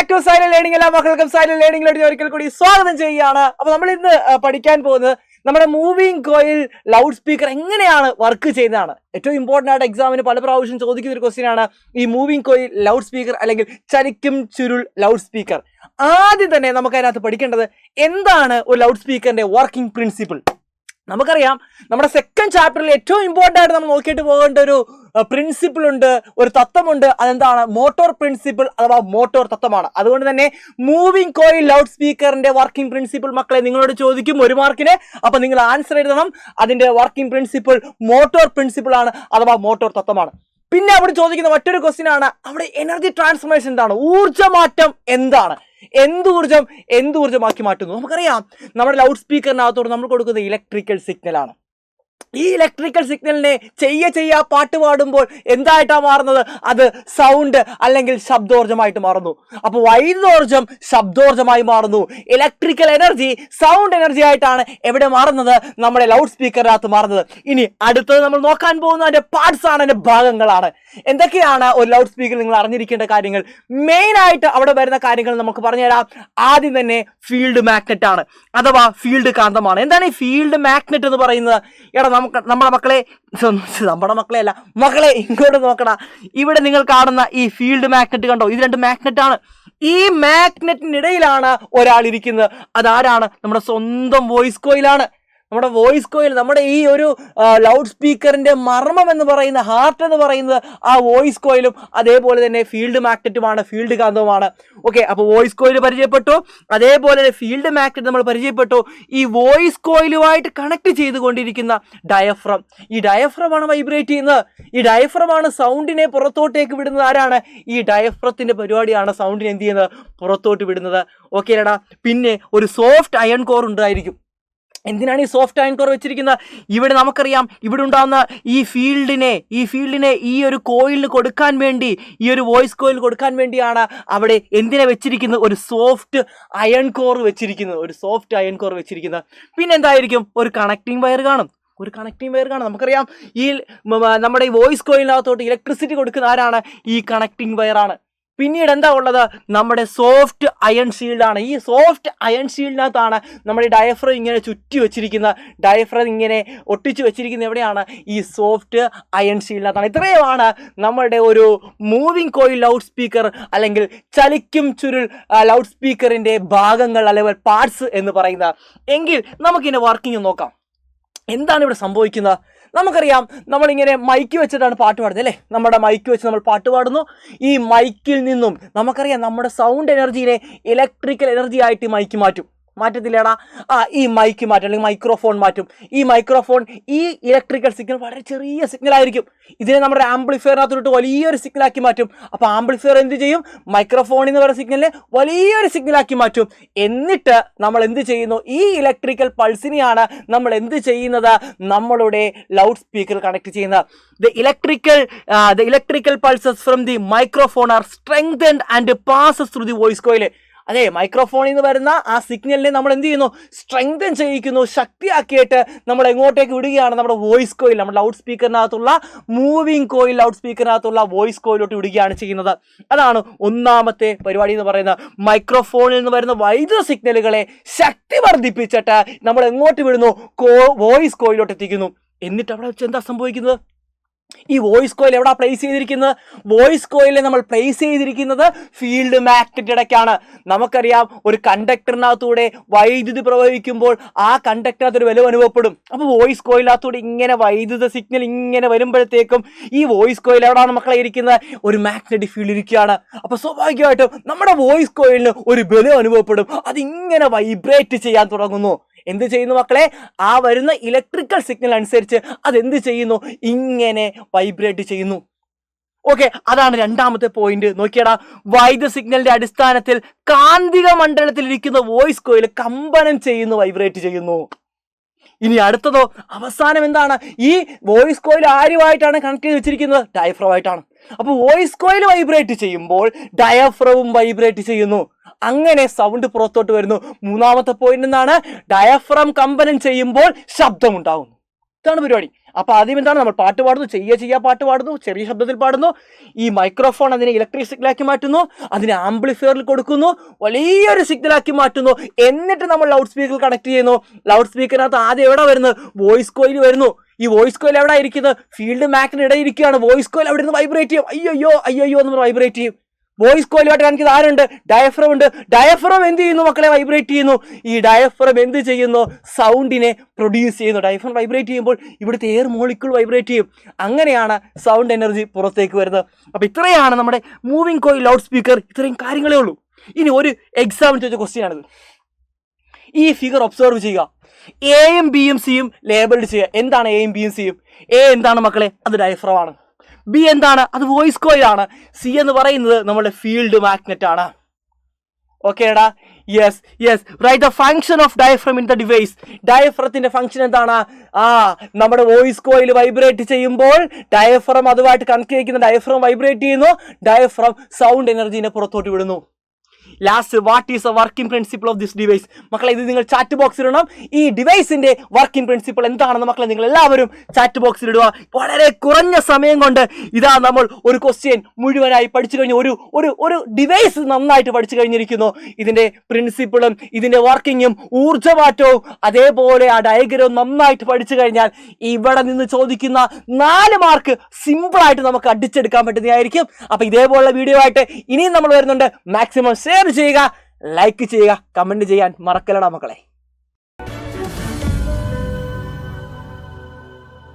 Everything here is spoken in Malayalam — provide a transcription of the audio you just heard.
Back to silent learning. എല്ലാ മക്കൾക്കും സൈലന്റ് ലേണിംഗിലേക്ക് ഒരിക്കൽ കൂടി സ്വാഗതം ചെയ്യുകയാണ്. അപ്പൊ നമ്മൾ ഇന്ന് പഠിക്കാൻ പോകുന്നത് നമ്മുടെ മൂവിംഗ് കോയിൽ ലൗഡ് സ്പീക്കർ എങ്ങനെയാണ് വർക്ക് ചെയ്യുന്നതാണ്. ഏറ്റവും ഇമ്പോർട്ടൻ്റ് ആയിട്ട് എക്സാമിന് പല പ്രാവശ്യം ചോദിക്കുന്ന ഒരു ക്വസ്റ്റ്യൻ ആണ് ഈ മൂവിംഗ് കോയിൽ ലൗഡ് സ്പീക്കർ അല്ലെങ്കിൽ ചലിക്കും ചുരുൾ ലൗഡ് സ്പീക്കർ. ആദ്യം തന്നെ നമുക്ക് അതിനകത്ത് പഠിക്കേണ്ടത് എന്താണ് ഒരു ലൗഡ് സ്പീക്കറിന്റെ വർക്കിംഗ് പ്രിൻസിപ്പിൾ. നമുക്കറിയാം നമ്മുടെ സെക്കൻഡ് ചാപ്റ്ററിൽ ഏറ്റവും ഇമ്പോർട്ടൻ്റ് ആയിട്ട് നമ്മൾ നോക്കിയിട്ട് പോകേണ്ട ഒരു പ്രിൻസിപ്പിൾ ഉണ്ട്, ഒരു തത്വമുണ്ട്. അതെന്താണ്? മോട്ടോർ പ്രിൻസിപ്പിൾ അഥവാ മോട്ടോർ തത്വമാണ്. അതുകൊണ്ട് തന്നെ മൂവിംഗ് കോയിൽ ലൗഡ് സ്പീക്കറിന്റെ വർക്കിംഗ് പ്രിൻസിപ്പിൾ മക്കളെ നിങ്ങളോട് ചോദിക്കും 1 മാർക്കിന്. അപ്പൊ നിങ്ങൾ ആൻസർ എഴുതണം. അതിന്റെ വർക്കിംഗ് പ്രിൻസിപ്പിൾ മോട്ടോർ പ്രിൻസിപ്പിൾ ആണ് അഥവാ മോട്ടോർ തത്വമാണ്. പിന്നെ അവിടെ ചോദിക്കുന്ന മറ്റൊരു ക്വസ്റ്റ്യൻ ആണ്, അവിടെ എനർജി ട്രാൻസ്ഫർമേഷൻ എന്താണ്, ഊർജ്ജമാറ്റം എന്താണ്, ഊർജ്ജമാക്കി മാറ്റുന്നു. നമുക്കറിയാം നമ്മുടെ ലൗഡ് സ്പീക്കറിനകത്തോട് നമ്മൾ കൊടുക്കുന്ന ഇലക്ട്രിക്കൽ സിഗ്നൽ ആണ്. ഈ ഇലക്ട്രിക്കൽ സിഗ്നലിനെ ചെയ്യ പാട്ട് പാടുമ്പോൾ എന്തായിട്ടാണ് മാറുന്നത്? അത് സൗണ്ട് അല്ലെങ്കിൽ ശബ്ദോർജ്ജമായിട്ട് മാറുന്നു. അപ്പോൾ വൈദ്യുതോർജ്ജം ശബ്ദോർജ്ജമായി മാറുന്നു. ഇലക്ട്രിക്കൽ എനർജി സൗണ്ട് എനർജി ആയിട്ടാണ് എവിടെ മാറുന്നത്? നമ്മുടെ ലൗഡ് സ്പീക്കറിനകത്ത് മാറുന്നത്. ഇനി അടുത്തത് നമ്മൾ നോക്കാൻ പോകുന്ന അതിന്റെ പാർട്സ് ആണ്, അതിന്റെ ഭാഗങ്ങളാണ്. എന്തൊക്കെയാണ് ഒരു ലൗഡ് സ്പീക്കറിൽ നിങ്ങൾ അറിഞ്ഞിരിക്കേണ്ട കാര്യങ്ങൾ? മെയിൻ ആയിട്ട് അവിടെ വരുന്ന കാര്യങ്ങൾ നമുക്ക് പറഞ്ഞുതരാം. ആദ്യം തന്നെ ഫീൽഡ് മാഗ്നറ്റ് ആണ് അഥവാ ഫീൽഡ് കാന്തമാണ്. എന്താണ് ഈ ഫീൽഡ് മാഗ്നറ്റ് എന്ന് പറയുന്നത്? നമ്മുടെ മക്കളെ ഇങ്ങോട്ട് നോക്കടാ. ഇവിടെ നിങ്ങൾ കാണുന്ന ഈ ഫീൽഡ് മാഗ്നറ്റ് കണ്ടോ? ഇത് 2 മാഗ്നറ്റ് ആണ്. ഈ മാഗ്നറ്റിനിടയിലാണ് ഒരാൾ ഇരിക്കുന്നത്. അതാരാണ്? നമ്മുടെ സ്വന്തം വോയിസ് കോയിലാണ്. നമ്മുടെ വോയിസ് കോയിൽ, നമ്മുടെ ഈ ഒരു ലൗഡ് സ്പീക്കറിന്റെ മർമ്മം എന്ന് പറയുന്ന, ഹാർട്ട് എന്ന് പറയുന്നത് ആ വോയിസ് കോയിലും അതേപോലെ തന്നെ ഫീൽഡ് മാഗ്നറ്റുമാണ്, ഫീൽഡ് കാന്തവുമാണ്. ഓക്കെ, അപ്പോൾ വോയിസ് കോയിൽ പരിചയപ്പെട്ടു, അതേപോലെ തന്നെ ഫീൽഡ് മാഗ്നറ്റ് നമ്മൾ പരിചയപ്പെട്ടു. ഈ വോയിസ് കോയിലുമായിട്ട് കണക്ട് ചെയ്തുകൊണ്ടിരിക്കുന്ന ഡയഫ്രം, ഈ ഡയഫ്രമാണ് വൈബ്രേറ്റ് ചെയ്യുന്നത്. ഈ ഡയഫ്രമാണ് സൗണ്ടിനെ പുറത്തോട്ടേക്ക് വിടുന്നത്. ആരാണ്? ഈ ഡയഫ്രത്തിന്റെ പരിപാടിയാണ് സൗണ്ടിനെ എന്ത് ചെയ്യുന്നത്? പുറത്തോട്ട് വിടുന്നത്. ഓക്കെ അല്ലേടാ? പിന്നെ ഒരു സോഫ്റ്റ് അയൺ കോർ ഉണ്ടായിരിക്കും. എന്തിനാണ് ഈ സോഫ്റ്റ് അയൺ കോർ വെച്ചിരിക്കുന്നത്? ഇവിടെ നമുക്കറിയാം ഇവിടെ ഉണ്ടാകുന്ന ഈ ഫീൽഡിനെ ഈ ഒരു കോയിലിന് കൊടുക്കാൻ വേണ്ടി, ഈ ഒരു വോയിസ് കോയിൽ കൊടുക്കാൻ വേണ്ടിയാണ് അവിടെ എന്തിനെ വെച്ചിരിക്കുന്നത്? ഒരു സോഫ്റ്റ് അയൺ കോർ വെച്ചിരിക്കുന്നത്. പിന്നെ എന്തായിരിക്കും? ഒരു കണക്റ്റിംഗ് വയർ കാണും. നമുക്കറിയാം ഈ നമ്മുടെ ഈ വോയിസ് കോയിലിനകത്തോട്ട് ഇലക്ട്രിസിറ്റി കൊടുക്കുന്ന ആരാണ്? ഈ കണക്റ്റിംഗ് വയറാണ്. പിന്നീട് എന്താ ഉള്ളത്? നമ്മുടെ സോഫ്റ്റ് അയൺ ഷീൽഡാണ്. ഈ സോഫ്റ്റ് അയൺ ഷീൽഡിനകത്താണ് നമ്മുടെ ഡയഫ്രം ഇങ്ങനെ ചുറ്റി വെച്ചിരിക്കുന്ന, ഡയഫ്രം ഇങ്ങനെ ഒട്ടിച്ചു വെച്ചിരിക്കുന്ന എവിടെയാണ്? ഈ സോഫ്റ്റ് അയൺ ഷീൽഡിനകത്താണ്. ഇത്രയുമാണ് നമ്മുടെ ഒരു മൂവിംഗ് കോയിൽ ലൗഡ് സ്പീക്കർ അല്ലെങ്കിൽ ചലിക്കും ചുരുൾ ലൗഡ് സ്പീക്കറിന്റെ ഭാഗങ്ങൾ അല്ലെങ്കിൽ പാർട്സ് എന്ന് പറയുന്നത്. എങ്കിൽ നമുക്കിതിന്റെ വർക്കിംഗ് നോക്കാം. എന്താണ് ഇവിടെ സംഭവിക്കുന്നത്? നമുക്കറിയാം നമ്മളിങ്ങനെ മൈക്ക് വെച്ചിട്ടാണ് പാട്ട് പാടുന്നത് അല്ലേ? നമ്മുടെ മൈക്ക് വെച്ച് നമ്മൾ പാട്ട് പാടുന്നു. ഈ മൈക്കിൽ നിന്നും നമുക്കറിയാം നമ്മുടെ സൗണ്ട് എനർജിയിലെ ഇലക്ട്രിക്കൽ എനർജി ആയിട്ട് മൈക്ക് മാറ്റത്തില്ലേടാ? ഈ മൈക്ക് മാറ്റും അല്ലെങ്കിൽ മൈക്രോഫോൺ മാറ്റും. ഈ മൈക്രോഫോൺ ഈ ഇലക്ട്രിക്കൽ സിഗ്നൽ വളരെ ചെറിയ സിഗ്നൽ ആയിരിക്കും. ഇതിനെ നമ്മുടെ ആംപ്ലിഫയറിനകത്തോട്ട് വലിയൊരു സിഗ്നലാക്കി മാറ്റും. അപ്പോൾ ആംപ്ലിഫയർ എന്ത് ചെയ്യും? മൈക്രോഫോണിൽ നിന്ന് പറയുന്ന സിഗ്നലിനെ വലിയൊരു സിഗ്നലാക്കി മാറ്റും. എന്നിട്ട് നമ്മൾ എന്ത് ചെയ്യുന്നു? ഈ ഇലക്ട്രിക്കൽ പൾസിനെയാണ് നമ്മൾ എന്ത് ചെയ്യുന്നത്? നമ്മളുടെ ലൗഡ് സ്പീക്കർ കണക്ട് ചെയ്യുന്നത്. The electrical pulses from the microphone are strengthened and passes through the voice coil. അതെ, മൈക്രോഫോണിൽ നിന്ന് വരുന്ന ആ സിഗ്നലിനെ നമ്മൾ എന്ത് ചെയ്യുന്നു? സ്ട്രെങ്തൻ ചെയ്യിക്കുന്നു, ശക്തിയാക്കിയിട്ട് നമ്മൾ എങ്ങോട്ടേക്ക് വിടുകയാണ്? നമ്മുടെ വോയിസ് കോയിൽ, നമ്മുടെ ലൗഡ് സ്പീക്കറിനകത്തുള്ള മൂവിംഗ് കോയിൽ ലൗഡ് സ്പീക്കറിനകത്തുള്ള വോയിസ് കോയിലോട്ട് വിടുകയാണ് ചെയ്യുന്നത്. അതാണ് ഒന്നാമത്തെ പരിപാടി എന്ന് പറയുന്നത്. മൈക്രോഫോണിൽ നിന്ന് വരുന്ന വൈദ്യുത സിഗ്നലുകളെ ശക്തി വർദ്ധിപ്പിച്ചിട്ട് നമ്മൾ എങ്ങോട്ട് വിടുന്നു? വോയിസ് കോയിലോട്ട് എത്തിക്കുന്നു. എന്നിട്ട് അവിടെ വെച്ച് എന്താ സംഭവിക്കുന്നത്? ഈ വോയിസ് കോയിൽ എവിടെ പ്ലേസ് ചെയ്തിരിക്കുന്നത്? വോയിസ് കോയിലിനെ നമ്മൾ പ്ലേസ് ചെയ്തിരിക്കുന്നത് ഫീൽഡ് മാഗ്നറ്റ് ഇടയ്ക്കാണ്. നമുക്കറിയാം ഒരു കണ്ടക്ടറിനകത്തൂടെ വൈദ്യുതി പ്രവഹിക്കുമ്പോൾ ആ കണ്ടക്ടറിനകത്തൊരു ബലം അനുഭവപ്പെടും. അപ്പോൾ വോയിസ് കോയിലിനകത്തൂടെ ഇങ്ങനെ വൈദ്യുത സിഗ്നൽ ഇങ്ങനെ വരുമ്പോഴത്തേക്കും ഈ വോയിസ് കോയിൽ എവിടെയാണ് മക്കളെ ഇരിക്കുന്നത്? ഒരു മാഗ്നറ്റിക് ഫീൽഡ് ഇരിക്കുകയാണ്. അപ്പോൾ സ്വാഭാവികമായിട്ടും നമ്മുടെ വോയിസ് കോയിലിന് ഒരു ബലം അനുഭവപ്പെടും. അതിങ്ങനെ വൈബ്രേറ്റ് ചെയ്യാൻ തുടങ്ങുന്നു. എന്ത് ചെയ്യുന്നു മക്കളെ? ആ വരുന്ന ഇലക്ട്രിക്കൽ സിഗ്നൽ അനുസരിച്ച് അതെന്ത് ചെയ്യുന്നു? ഇങ്ങനെ വൈബ്രേറ്റ് ചെയ്യുന്നു. ഓക്കെ, അതാണ് രണ്ടാമത്തെ പോയിന്റ്. നോക്കിയടാ, വൈദ്യുത സിഗ്നലിന്റെ അടിസ്ഥാനത്തിൽ കാന്തിക മണ്ഡലത്തിൽ ഇരിക്കുന്ന വോയിസ് കോയിൽ കമ്പനം ചെയ്യുന്നു, വൈബ്രേറ്റ് ചെയ്യുന്നു. ഇനി അടുത്തതോ, അവസാനം എന്താണ്? ഈ വോയിസ് കോയിൽ ആരുമായിട്ടാണ് കണക്ട് ചെയ്ത് വെച്ചിരിക്കുന്നത്? ഡയഫ്രമായിട്ടാണ്. അപ്പോൾ വോയിസ് കോയിൽ വൈബ്രേറ്റ് ചെയ്യുമ്പോൾ ഡയഫ്രവും വൈബ്രേറ്റ് ചെയ്യുന്നു. അങ്ങനെ സൗണ്ട് പുറത്തോട്ട് വരുന്നു. മൂന്നാമത്തെ പോയിന്റ് എന്താണ്? ഡയഫ്രം കമ്പനം ചെയ്യുമ്പോൾ ശബ്ദം ഉണ്ടാകുന്നു. ഇതാണ് പരിപാടി. അപ്പോൾ ആദ്യം എന്താണ്, നമ്മൾ പാട്ട് പാടുന്നു, ചെയ്യാ പാട്ട് പാടുന്നു, ചെറിയ ശബ്ദത്തിൽ പാടുന്നു. ഈ മൈക്രോഫോൺ അതിനെ ഇലക്ട്രിക് സിഗ്നലാക്കി മാറ്റുന്നു, അതിനെ ആംപ്ലിഫയറിൽ കൊടുക്കുന്നു, വലിയൊരു സിഗ്നലാക്കി മാറ്റുന്നു. എന്നിട്ട് നമ്മൾ ലൗഡ് സ്പീക്കറിൽ കണക്ട് ചെയ്യുന്നു. ലൗഡ് സ്പീക്കറിനകത്ത് ആദ്യം എവിടെ വരുന്നത്, വോയിസ് കോയിൽ വരുന്നു. ഈ വോയിസ് കോയിൽ എവിടെ ഇരിക്കുന്നത്, ഫീൽഡ് മാഗ്നറ്റിന് ഇടയിൽ ഇരിക്കുകയാണ്. വോയിസ് കോയിൽ അവിടെ നിന്ന് വൈബ്രേറ്റ് ചെയ്യും. അയ്യോ എന്ന് വൈബ്രേറ്റ് ചെയ്യും. വോയിസ് കോയിലുമായിട്ട് കാണിക്കുന്നത് ആരുണ്ട്, ഡയഫ്രം ഉണ്ട്. ഡയഫ്രം എന്ത് ചെയ്യുന്നു മക്കളെ, വൈബ്രേറ്റ് ചെയ്യുന്നു. ഈ ഡയഫ്രം എന്ത് ചെയ്യുന്നു, സൗണ്ടിനെ പ്രൊഡ്യൂസ് ചെയ്യുന്നു. ഡയഫ്രം വൈബ്രേറ്റ് ചെയ്യുമ്പോൾ ഇവിടുത്തെ എയർ മോളിക്യൂൾ വൈബ്രേറ്റ് ചെയ്യും. അങ്ങനെയാണ് സൗണ്ട് എനർജി പുറത്തേക്ക് വരുന്നത്. അപ്പോൾ ഇത്രയാണ് നമ്മുടെ മൂവിങ് കോയിൽ ലൗഡ് സ്പീക്കർ. ഇത്രയും കാര്യങ്ങളേ ഉള്ളൂ. ഇനി ഒരു എക്സാമിന് ചോദിച്ച ക്വസ്റ്റ്യൻ ആണിത്. ഈ ഫിഗർ ഒബ്സർവ് ചെയ്യുക. എയും ബിയും സിയും ലേബിൾഡ് ചെയ്യുക. എന്താണ് എയും ബിയും സിയും? എ എന്താണ് മക്കളെ, അത് ഡയഫ്രം ആണ്. ബി എന്താണ്, അത് വോയിസ് കോയിൽ ആണ്. സി എന്ന് പറയുന്നത് നമ്മുടെ ഫീൽഡ് മാഗ്നറ്റ് ആണ്. ഓക്കേടാ, yes right the function of diaphragm in the device. ഡയഫ്രത്തിന്റെ ഫംഗ്ഷൻ എന്താണ്, നമ്മുടെ വോയിസ് കോയിൽ വൈബ്രേറ്റ് ചെയ്യുമ്പോൾ ഡയഫ്രം അതുമായിട്ട് കണക്ട് ചെയ്യിക്കുന്ന ഡയഫ്രം വൈബ്രേറ്റ് ചെയ്യുന്നു. ഡയഫ്രം സൗണ്ട് എനർജിനെ പുറത്തോട്ട് വിടുന്നു. Last, what is a working principle of this device? മക്കളെ, ഇത് നിങ്ങൾ ചാറ്റ് ബോക്സിൽ ഇടണം. ഈ ഡിവൈസിന്റെ വർക്കിംഗ് പ്രിൻസിപ്പിൾ എന്താണെന്ന് മക്കളെ നിങ്ങൾ എല്ലാവരും ചാറ്റ് ബോക്സിൽ ഇടുക. വളരെ കുറഞ്ഞ സമയം കൊണ്ട് ഇതാ നമ്മൾ ഒരു ക്വസ്റ്റ്യൻ മുഴുവനായി പഠിച്ചു കഴിഞ്ഞു. ഒരു ഡിവൈസ് നന്നായിട്ട് പഠിച്ചു കഴിഞ്ഞിരിക്കുന്നു. ഇതിന്റെ പ്രിൻസിപ്പിളും ഇതിന്റെ വർക്കിങ്ങും ഊർജ്ജമാറ്റവും അതേപോലെ ആ ഡയഗ്രവും നന്നായിട്ട് പഠിച്ചു കഴിഞ്ഞാൽ ഇവിടെ നിന്ന് ചോദിക്കുന്ന 4 മാർക്ക് സിമ്പിളായിട്ട് നമുക്ക് അടിച്ചെടുക്കാൻ പറ്റുന്നതായിരിക്കും. അപ്പൊ ഇതേപോലുള്ള വീഡിയോ ആയിട്ട് ഇനിയും നമ്മൾ വരുന്നുണ്ട്. മാക്സിമം ഷെയർ ചെയ്യുക, ലൈക്ക് ചെയ്യുക, കമന്റ് ചെയ്യാൻ മറക്കലടാ മക്കളെ.